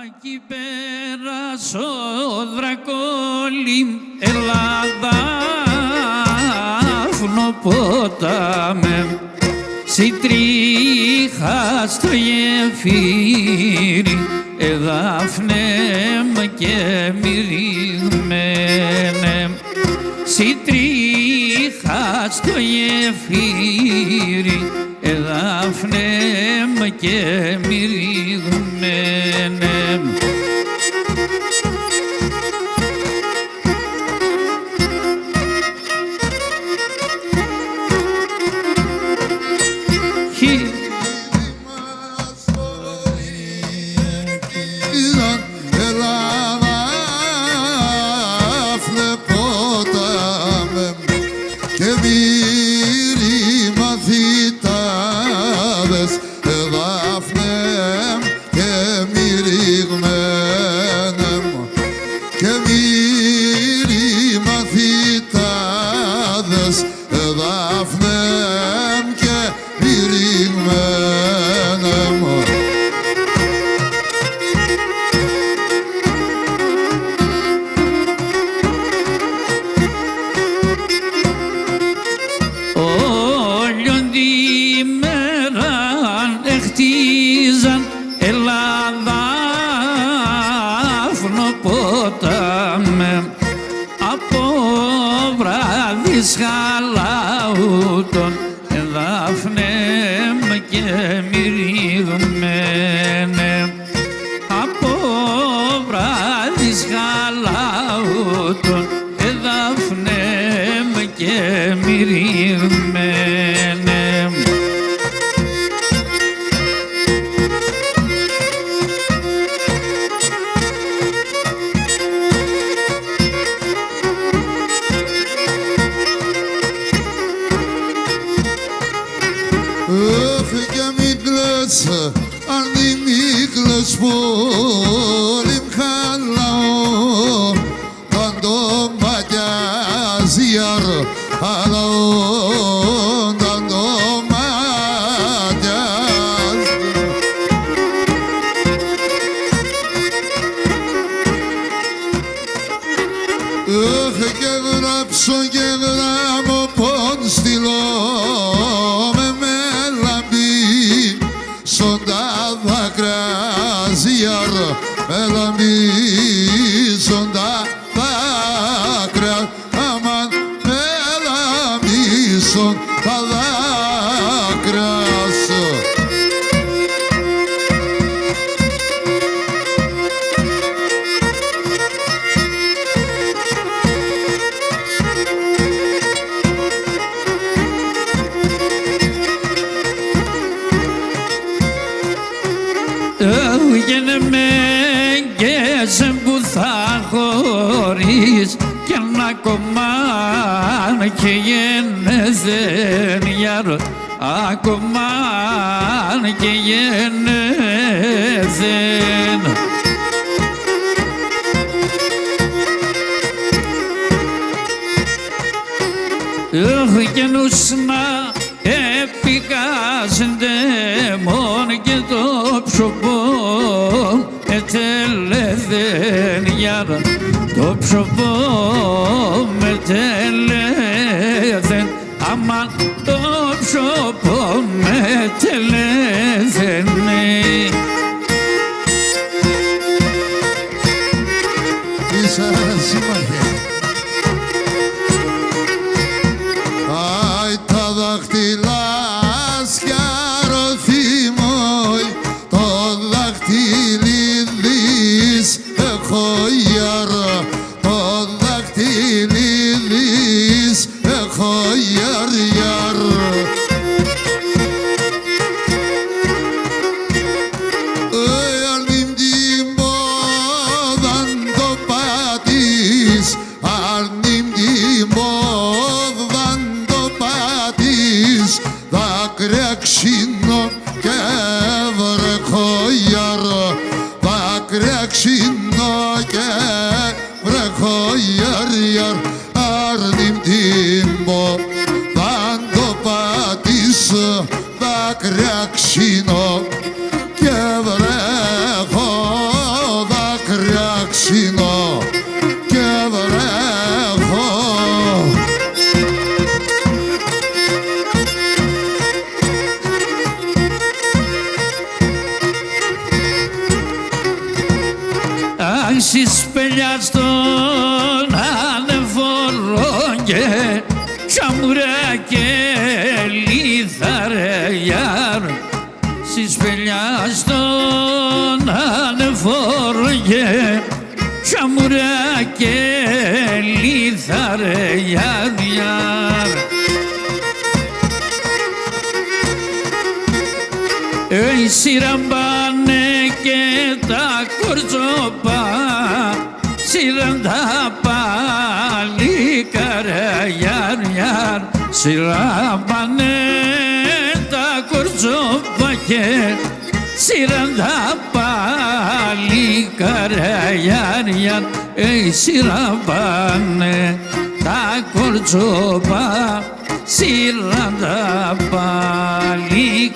Εκεί πέρα στο Δρακόλιμ Ελλάδα φνοπόταμε σιτρίχα στο γεφύρι εδάφνε και μυρίγμενε σιτρίχα στο γεφύρι εδάφνε και μυρίγμενε. Χαλάουτον εδάφνε και μυρίγμενε από βράδυς χαλάουτον εδάφνε και μυρίγμενε. Αν τη μίκλος πολύ χαλάω αν το ματιάζιαρ χαλάω αν το ματιάζ και γράψω και γράμμω πον στυλώ μελαμίζον τα δάκρυα, αμάν μελαμίζον τα δάκρυα σου. Που θα χωρίς κι ένα κομμάτι και γεννέθεν γιαρ ακομμάτι και γεννέθεν. Κι νουσνα επικάσεντε μόνο και το ψωπό τελέθεν γιάρα το ψωπό με τελέθεν άμα το ψωπό με τελέθεν. Ίσα συμμαχία. Άι τα δάχτυλα σκιαρωθήμοι το δάχτυλι έχω γιάρα, το δάχτυλι δεις, έχω γιάρ, γιάρ. Αν την πόδαν το πατείς, αν την πόδαν το πατείς, δάκρυα ξύνω και βρέχω γιάρα. συσπελιά στον ανεφόρο και τσαμουρά και λιθαρεγιάρ. Συσπελιά στον ανεφόρο και τσαμουρά και λιθαρεγιάρ. Σιραμπάνε και τα κορτσόπα, σειραν τα παλικαριά. Σιραμπάνε τα κορτσόπα και σειραν τα παλικαριά. Σιραμπάνε τα κορτσόπα, σειραν τα παλικαριά.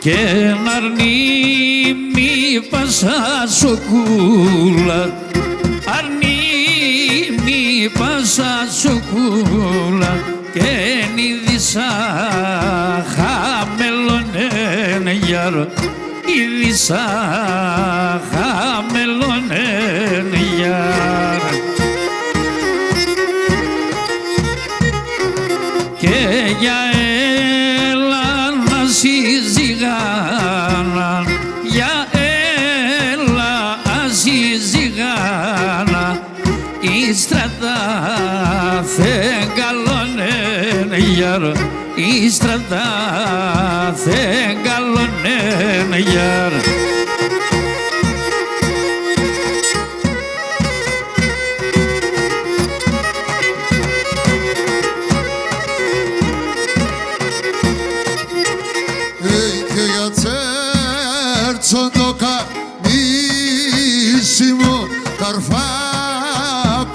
Και ναρνί μη πάσα σοκούλα, αρνί μη πάσα σοκούλα, και νηδίσα χαμελώνεν γιάρο, νηδίσα χαμελώνεν γιάρο. Και για συζυγάνα, για έλα συζυγάνα, η στρατά θεγκαλώνεν γιάρο, η στρατά θεγκαλώνεν γιάρο. Το κανίσιμο καρφά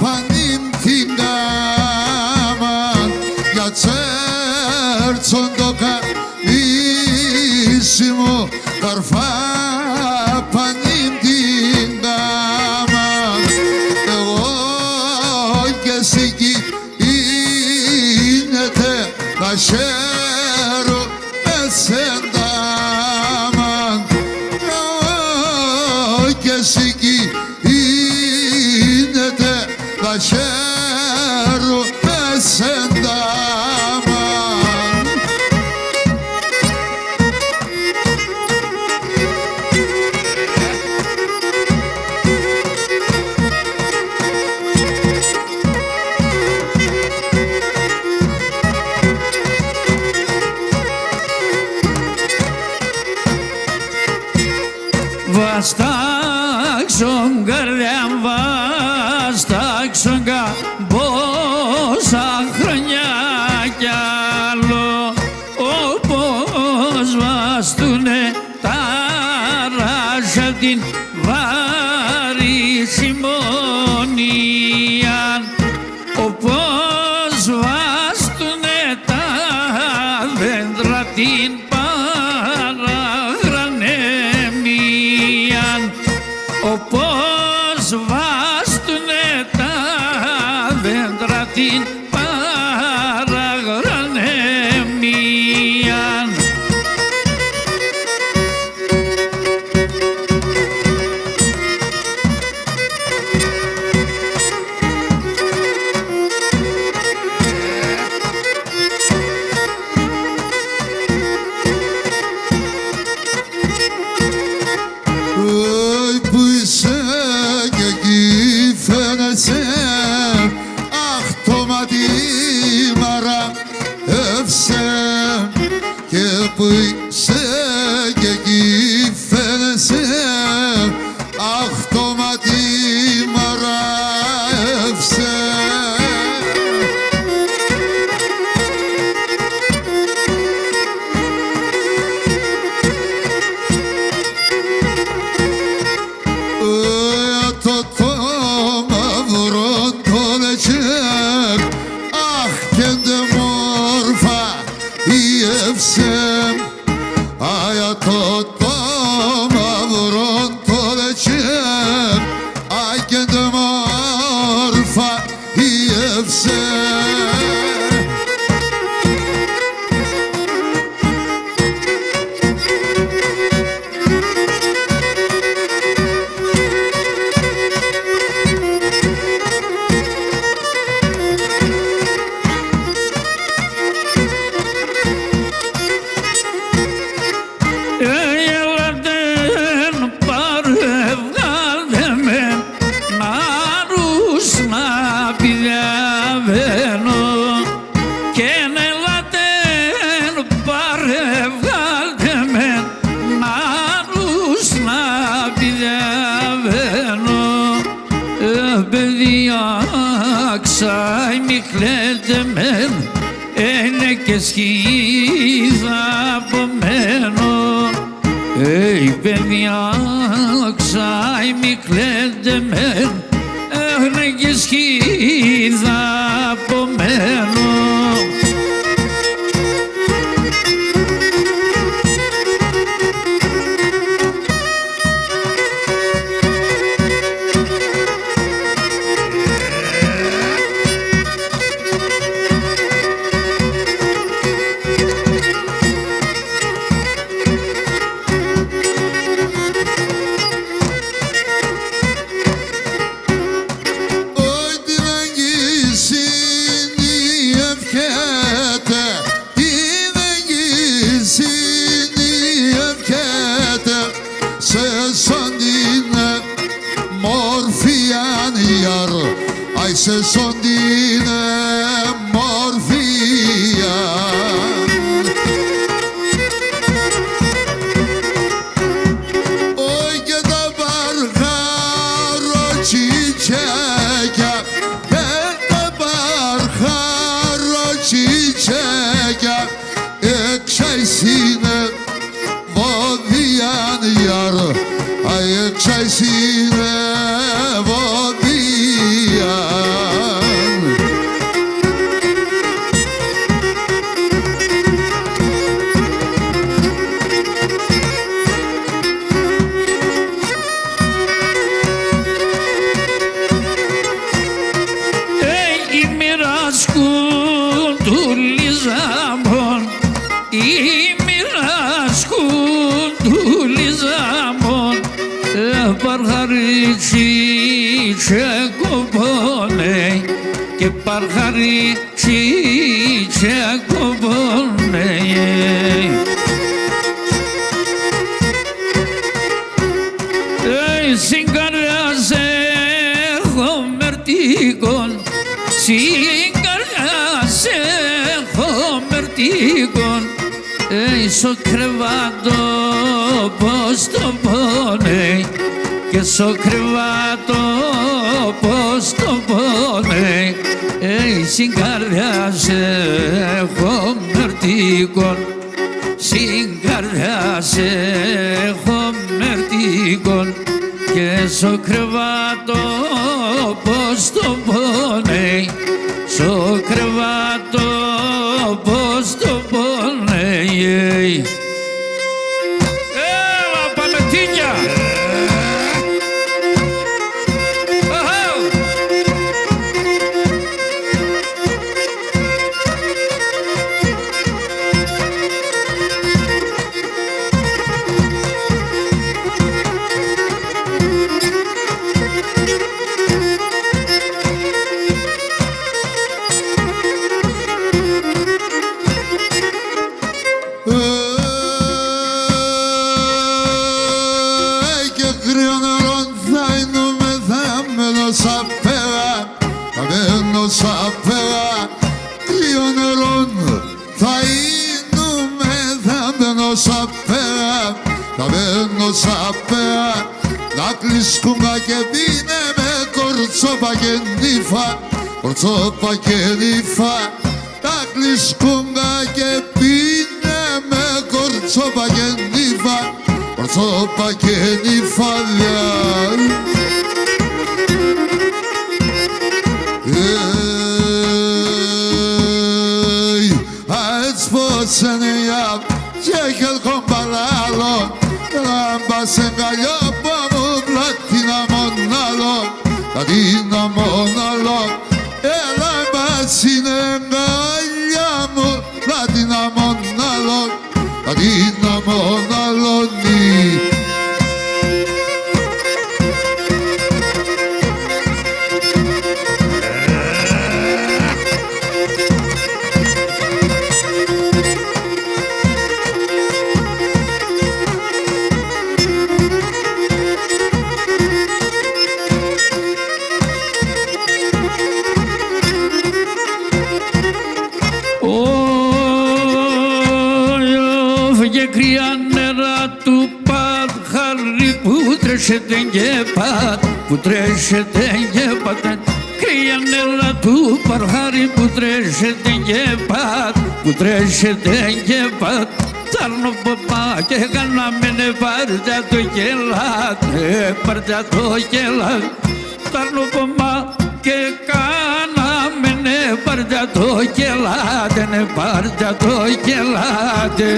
πανίμ την κάμαν, για τσέρτσον το κανίσιμο καρφά πανίμ την κάμαν. Εγώ και εσύ γίνεται να χαίρω εσένα. Χαίρω εσένα. Βαστάξον καρδιά, βαστάξον καμπόσα χρόνια κι άλλο, όπως βαστούνε τα ράζα την βάρη συμμονία, όπως βαστούνε τα δέντρα την παραγρανέμια, όπως αχ το μάτι μαράβησε. Το μαύρο το λετσέπ, αχ και ντε μόρφα η ευσέμ. Άια το μαύρο το λετσέπ, αχ και ντε μόρφα η ευσέμ. Ξάι μη κλαίτε μεν, είναι και σχίδα από μένω. Παιδιά, ξάι μη κλαίτε μεν, είναι και σχίδα από μένω. Σε σοντίνε μορφία. Όχι και τα παρχαροτσιτσέκια, και τα παρχαροτσιτσέκια, εξαϊσίνε βόδιαν γιαρ, εξαϊσίνε βόδιαν. Και παρχαρίσι τσεκοβόνε. Στην καρδιά σε έχω μερτίκον, στην καρδιά σε έχω μερτίκον. Στο κρεβάτο πως το πόνε, και στο κρεβάτο πως το πόνε. Στην καρδιά σε έχω μερτίκον, στην καρδιά σε έχω μερτίκον, και στο κρεβάτο πως το πόνε, στο κρεβάτο πως το πόνε. Έλα πάμε τίνια! σκούγα και πίνε με κορτσόπα και νύφα, κορτσόπα και νύφα. Τα κλεισκούγα και πίνε με κορτσόπα και νύφα, κορτσόπα και νύφα. Έτσι πως είναι για και χελκόν παράλλον, λάμπας εγκαλιό που μου πλατίνα μονάλλον, πλατίνα μονάλλον. Λάμπας είναι εγκαλιά μου, πλατίνα μονάλλον, πλατίνα μονάλλον. Που τρέχεται και πατ, κρύα νερά του παρχάρι που τρέχεται και πατ, που τρέχεται και πατ. Τάρνω παπά και κάναμε πάρτια το κελάτε, πάρτια το κελάτε. Τάρνω παπά και κάναμε πάρτια το κελάτε, πάρτια το κελάτε.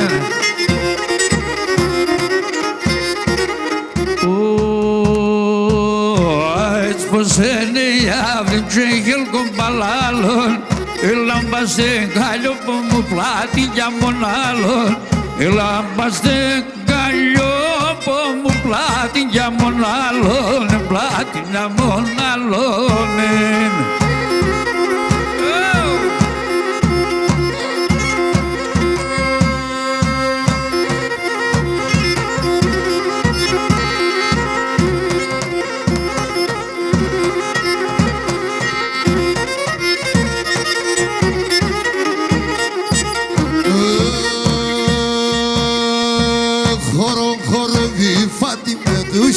Πως είναι η αύρη ψέχελκον παλάλων, η λάμπα σε καλλιό που μου πλάτη για μονάλλον, η λάμπα σε καλλιό που μου πλάτη για μονάλλον, πλάτη για μονάλλον.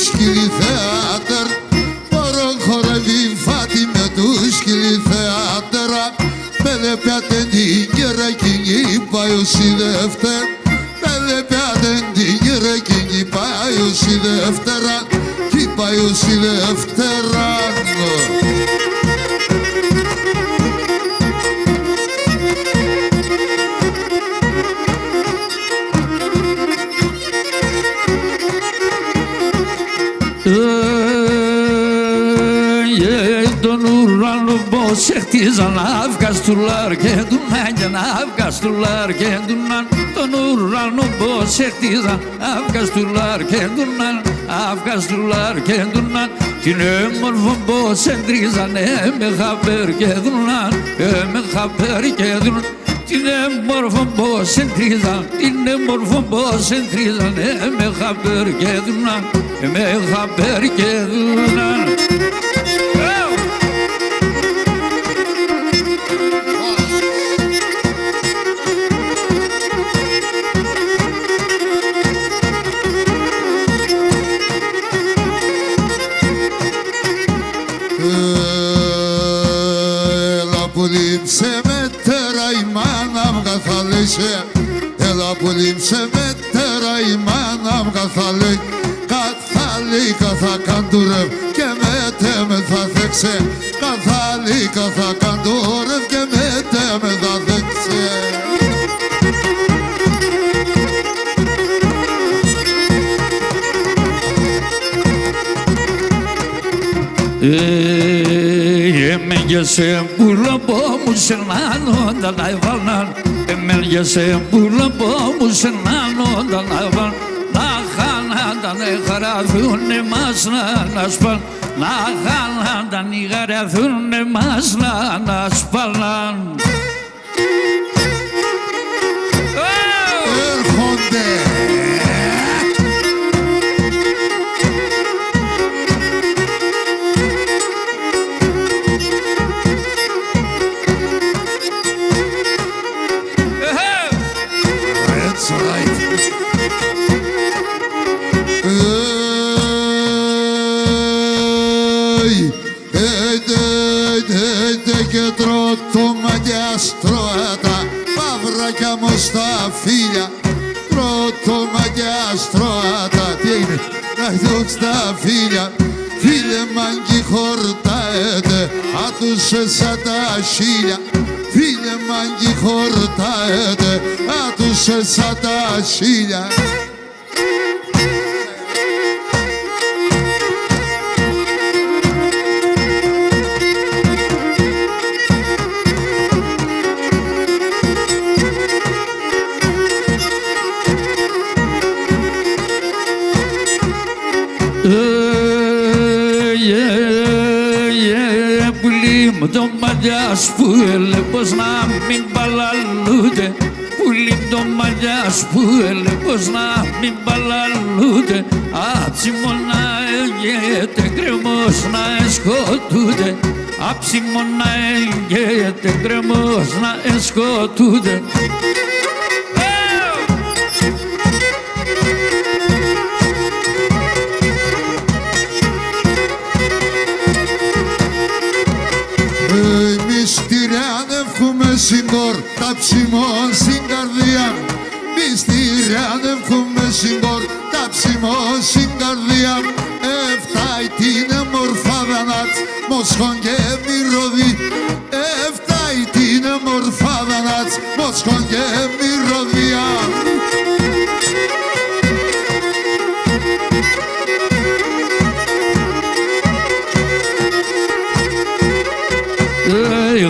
Σκυλί θέατρ, χωρών χορεύει φάτη με του σκυλί θέατρα. Πέλε πιάτε την κερακίνη πάει ο σιδεύτερ, πέλε πιάτε την κερακίνη πάει ο σιδεύτερα, κι πάει ο σιδεύτερα. Τον ουρανό πως χτίζαν αυγαστουλάρ και ντουνάν και αυγαστουλάρ και ντουνάν. Τον ουρανό πως χτίζαν αυγαστουλάρ και ντουνάν, αυγαστουλάρ και ντουνάν. Την έμορφο πως εντρίζανε με χαπέρ και ντουνάν, με χαπέρ και ντουνάν. Την έμορφο πως εντρίζαν, την έμορφο πως εντρίζανε με χαπέρ και ντουνάν, με χαπέρ και ντουνάν. Λύψε με τέρα η μάνα μου καθαλέσε, έλα που λύψε με τέρα η μάνα μου καθαλέ. Καθαλίκα θα καντούρευ και μέτε με θα θέξε, καθαλίκα θα καντούρευ και μέτε με θα θέξε. Εμέγεσαι πουλαπό μου σε νάνο τα λαϊβάναν, εμέγεσαι πουλαπό μου σε νάνο τα λαϊβάναν. Να χάναν οι χαραθούνε μας να σπαν, να χάναν οι χαραθούνε μας να σπαλάν. Έρχονται και τρώω το μαγιάστρο τα μαυράκια μου στα φίλια. Τρώω το μαγιάστρο τα, τι έγινε, να δω στα φίλια. Φίλε μάγκη χορτάετε, άτουσε σαν τα χίλια. Φίλε μάγκη χορτάετε, άτουσε σαν τα χίλια. Πουλί μου το μαλλιάς που έλε πως να μην παλαλούτε. Πουλί το μαλλιάς που έλε πως να μην παλαλούτε. Αψιμώνα έλγεται κρεμός να εσκοτούτε. Αψιμώνα έλγεται κρεμός να εσκοτούτε. Μυστηριάνευχουμε συγκόρ τα ψημών στην καρδιά. Μυστηριάνευχουμε συγκόρ τα ψημών στην καρδιά. Εφτάει την μορφάδα νατς μοσχόν και μυρωδί. Εφτάει την μορφάδα νατς μοσχόν και μυρωδιά.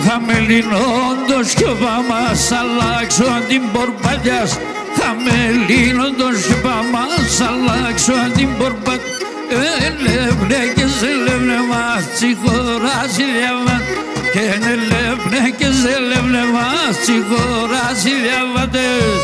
Χαμελίνοντος κι ο μας αλλάξω την πορπαλιάς. Χαμελίνοντος κι ο μας αλλάξω την πορπαλιάς. Ελεύνε και σε λεύνε μας συγχωράσει διαβάτ. Και ελεύνε και σε λεύνε μας συγχωράσει διαβάτες.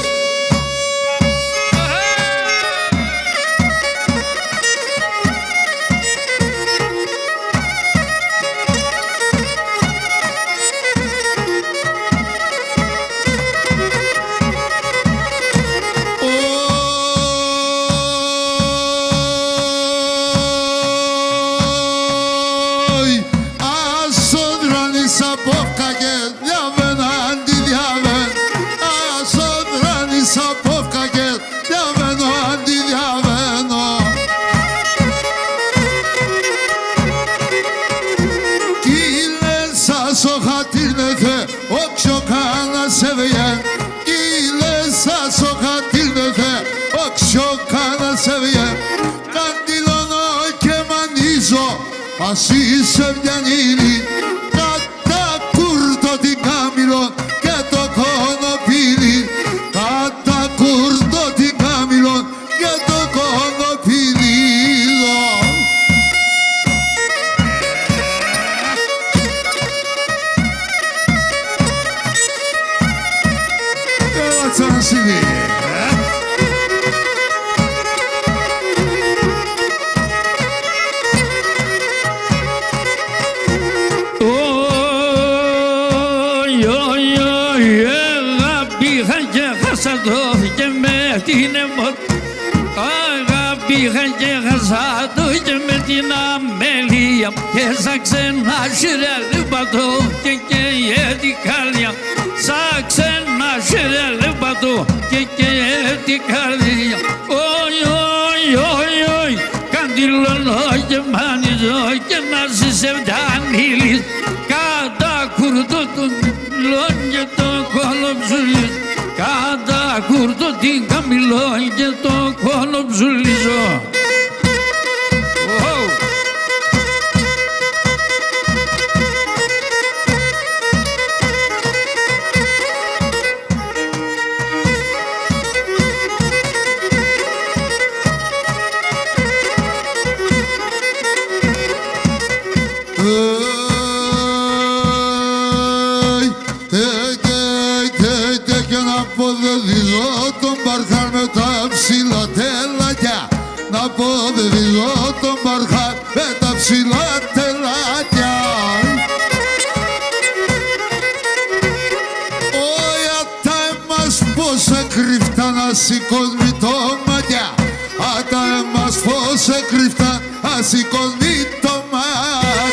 Ας είσαι βιανίλη, κατά κούρτο την κάμιλο και το κονοπίλι. Κατά κούρτο την κάμιλο και το κονοπίλι. Έλα Τσανασίδη. Και με την αγάπη είχα και χάσα το και με την αμέλεια. Και σαν ξένα σιρελίπατο και την κάλια. Σαν ξένα σιρελίπατο και την κάλια. Όι, όι, όι, όι, καντιλώνω και μάνιζω και να ζησε φτάνιλης. Κατά κουρτό τον λόγια το κολοψουλής. Κατά κουρτό την καμιλώ και το κολοψουλίζω. Να αποδεδειζώ τον Παρχά με τα ψηλά τελάκια. Όια τα εμάς πως εκρυφτά να σηκώνει το μάτια. Α τα εμάς πως εκρυφτά να σηκώνει το μάτια.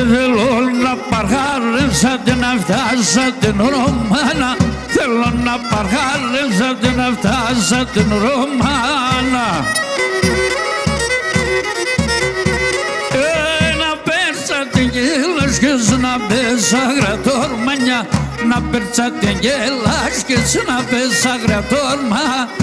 θέλω να παρχάρεψατε να φτάσατε Ρωμάνα, θέλω να παρχάρεψατε να φτάσατε Ρωμάνα. Να πέσατε γέλας και να πέσαγρα τορμανιά, να πέσατε γέλας και να πέσαγρα τορμανιά.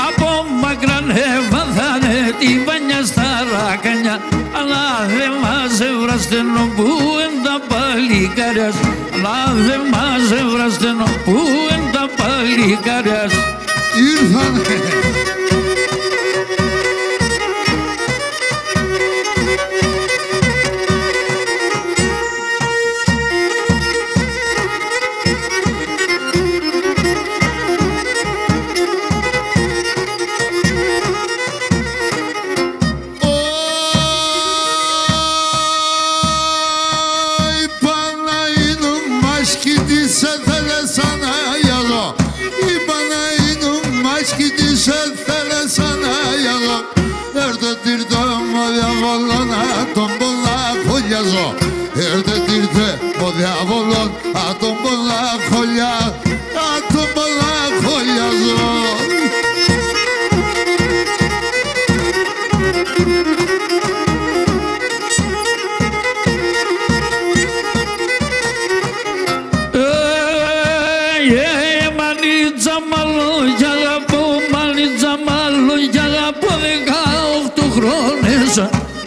Από μακράν έβαθανε τη βανιά στα ράκανια, αλλά δε μας έβραστενο που εν τα παλικάριας, αλλά δε μας έβραστενο που εν τα παλικάριας. Ήρθανε.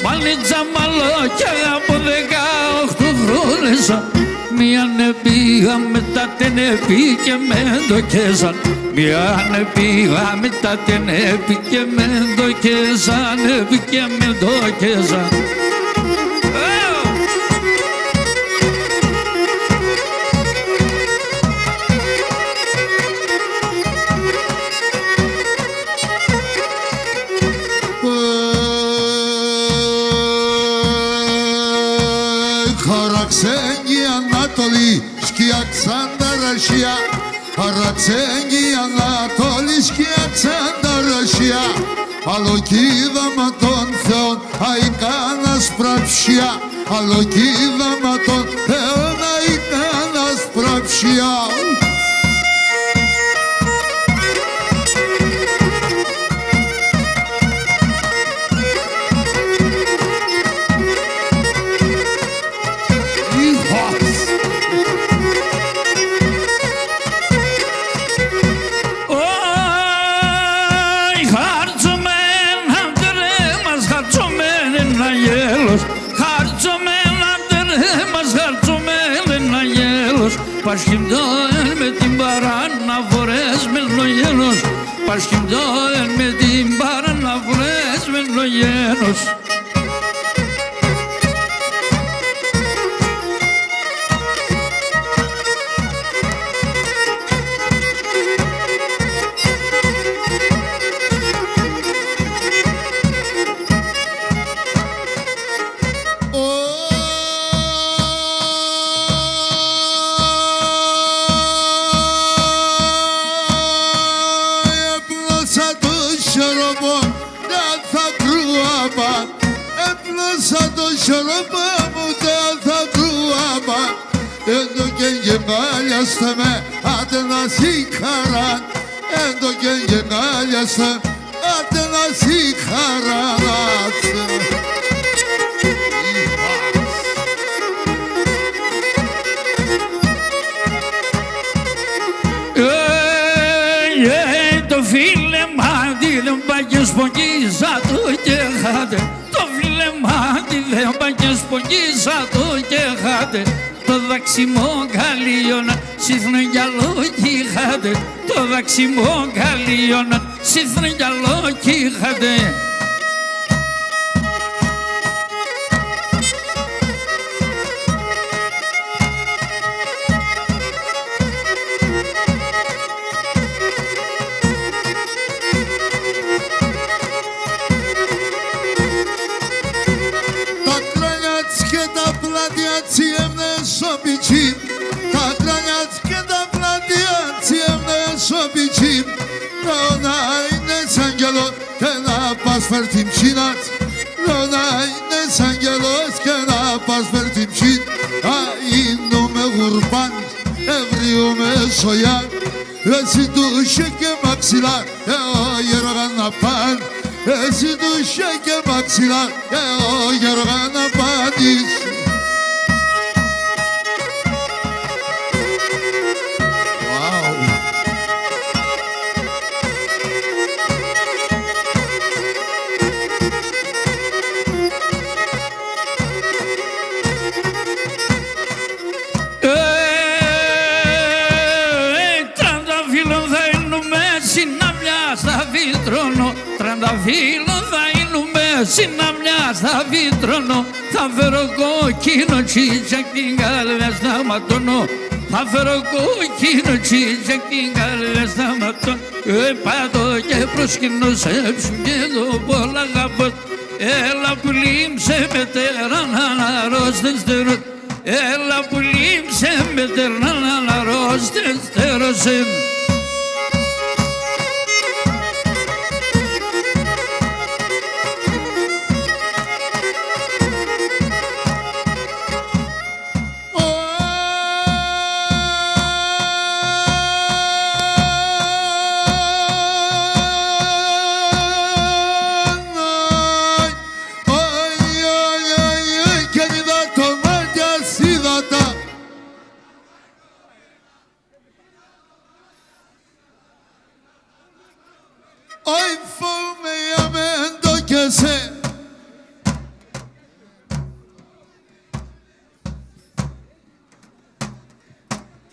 Μάλιτσα μαλόκια από 18 χρόνες, μίαν πήγα μετά την επί και με ντοκέσαν, μίαν πήγα μετά την επί και με ντοκέσαν, επί και με ντοκέσαν. Χαραξέγγι Ανατολή, σκιάξαν τα ρασιά. Χαραξέγγι Ανατολή, σκιάξαν τα ρασιά. Αλοκίδαμα των Θεών, αϊκάνας πραψιά. Αλοκίδαμα των Θεών, αϊκάνας πραψιά. Πασχυμτώεν με την παραναφορές με λογένος, πασχυμτώεν με την παραναφορές με λογένος. λοιπόν δεν θα κρούαμα. Έπλωσα το σιωροπά μου, δεν θα κρούαμα. Έντο και γεμάλιαστε με, άντε να συγχαράν. Έντο και γεμάλιαστε, άντε να συγχαράν. Το φίλε μάτι δεν πάει και σπογγίζα το και χάτε. Το φίλε μάτι δεν πάει και σπογγίζα το και χάτε. Το δαξιμό καλίωνα σύθνε γυαλό κι είχατε. Το δαξιμό καλίωνα σύθνε γυαλό κι είχατε. Τα κρανιάτς και τα πλατεία τσιέμνες ο πιτσίμ. Να είναι σαν γελός και να πας φέρ την ψήνατς. Να είναι σαν γελός και να πας φέρ την ψήν. Αΐνουμε γουρμπάνς, εβριούμε σοյան. Εσύ τούσε και μαξιλά, ο γερωγάν να πάν. Εσύ τούσε και μαξιλά, ο γερωγάν να πάνεις. Τρανταφύλλο θα είνουμε συναμιά στα βίτρονο. Θα φέρω κόκκινο τσίτσακ την καλβιά στα ματώνω. Θα φέρω κόκκινο τσίτσακ την καλβιά στα ματώνω. Πάτω και προσκυνώ σε ψουγγέντο πολλά γαμπός. Έλα που λίμψε με τεράν αναρρώστες τερός. Έλα που λίμψε με τεράν αναρρώστες τερός. Hoy fue amendo que sé.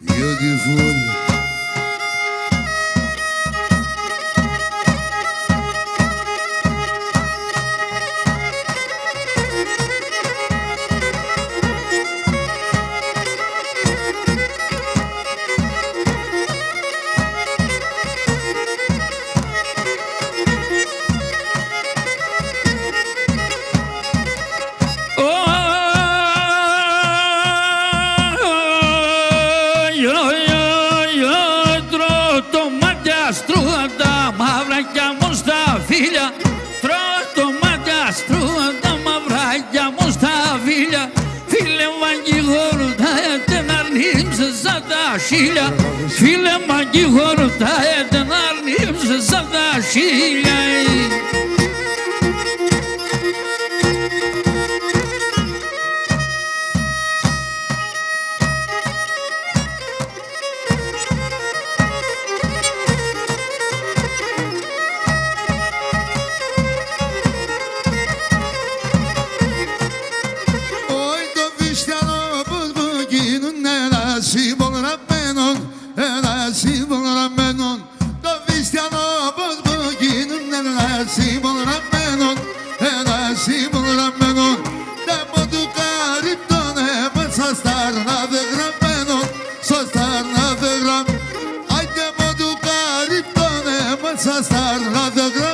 Beautiful. Φίλε μαγκίγορο τα έτεν αρνίψε σαν τα χίλια. Hasta la de